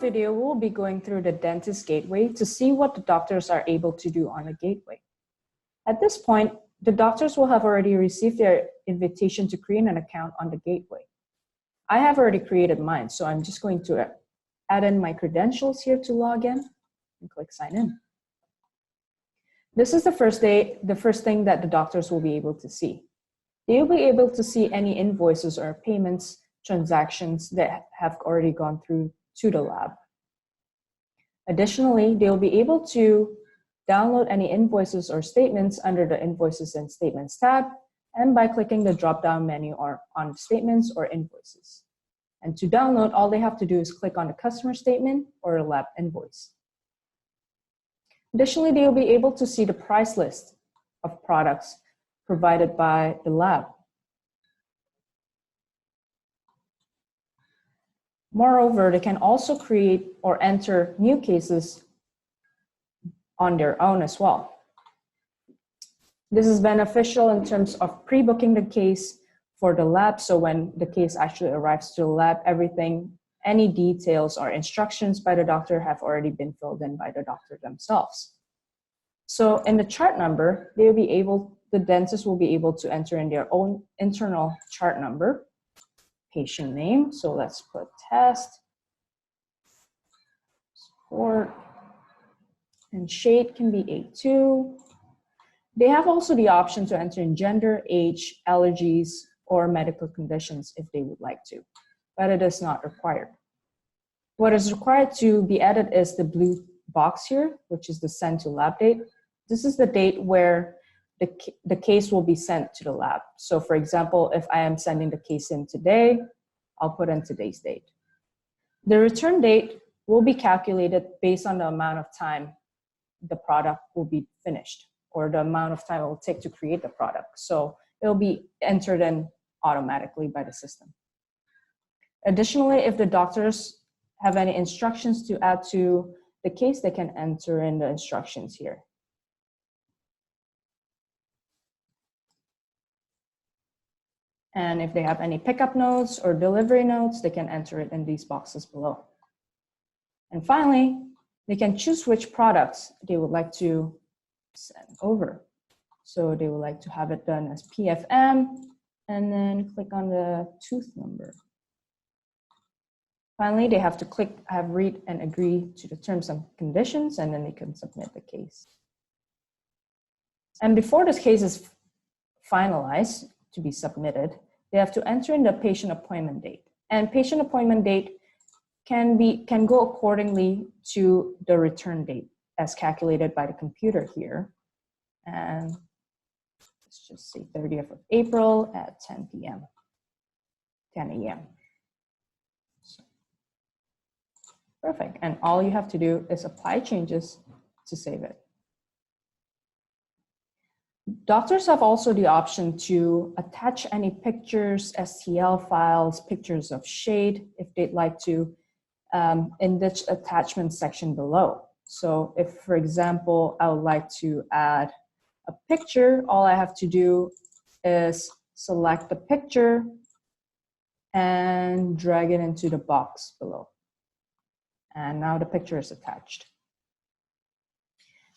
video, we'll be going through the dentist gateway to see what the doctors are able to do on the gateway. At this point, the doctors will have already received their invitation to create an account on the gateway. I have already created mine, so I'm just going to add in my credentials here to log in and click sign in. This is the first thing that the doctors will be able to see. They will be able to see any invoices or payments, transactions that have already gone through to the lab. Additionally, they'll be able to download any invoices or statements under the Invoices and Statements tab, and by clicking the drop-down menu or on Statements or Invoices. And to download, all they have to do is click on the customer statement or a lab invoice. Additionally, they will be able to see the price list of products provided by the lab. Moreover, they can also create or enter new cases on their own as well. This is beneficial in terms of pre-booking the case for the lab, so when the case actually arrives to the lab, any details or instructions by the doctor have already been filled in by the doctor themselves. So in the chart number, the dentist will be able to enter in their own internal chart number, patient name, so let's put test, support, and shade can be A2. They have also the option to enter in gender, age, allergies, or medical conditions if they would like to, but it is not required. What is required to be added is the blue box here, which is the send to lab date. This is the date where the case will be sent to the lab. So for example, if I am sending the case in today, I'll put in today's date. The return date will be calculated based on the amount of time the product will be finished, or the amount of time it will take to create the product. So it'll be entered in automatically by the system. Additionally, if the doctors have any instructions to add to the case, they can enter in the instructions here. And if they have any pickup notes or delivery notes, they can enter it in these boxes below. And finally, they can choose which products they would like to send over. So they would like to have it done as PFM, and then click on the tooth number. Finally, they have to read and agree to the terms and conditions, and then they can submit the case. And before this case is finalized to be submitted, they have to enter in the patient appointment date. And patient appointment date can go accordingly to the return date as calculated by the computer here. And let's just say 30th of April at 10 p.m., 10 a.m. So, perfect. And all you have to do is apply changes to save it. Doctors have also the option to attach any pictures, STL files, pictures of shade, if they'd like to, in this attachment section below. So if, for example, I would like to add a picture, all I have to do is select the picture and drag it into the box below. And now the picture is attached.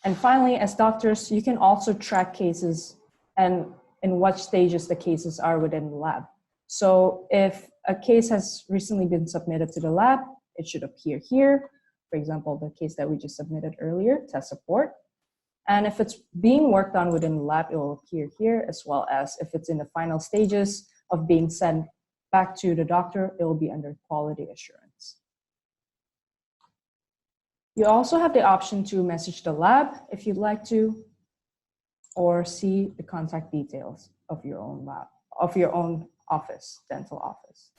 And finally, as doctors, you can also track cases and in what stages the cases are within the lab. So if a case has recently been submitted to the lab, it should appear here. For example, the case that we just submitted earlier, test support. And if it's being worked on within the lab, it will appear here, as well as if it's in the final stages of being sent back to the doctor, it will be under quality assurance. You also have the option to message the lab if you'd like to, or see the contact details of your own lab, of your own office, dental office.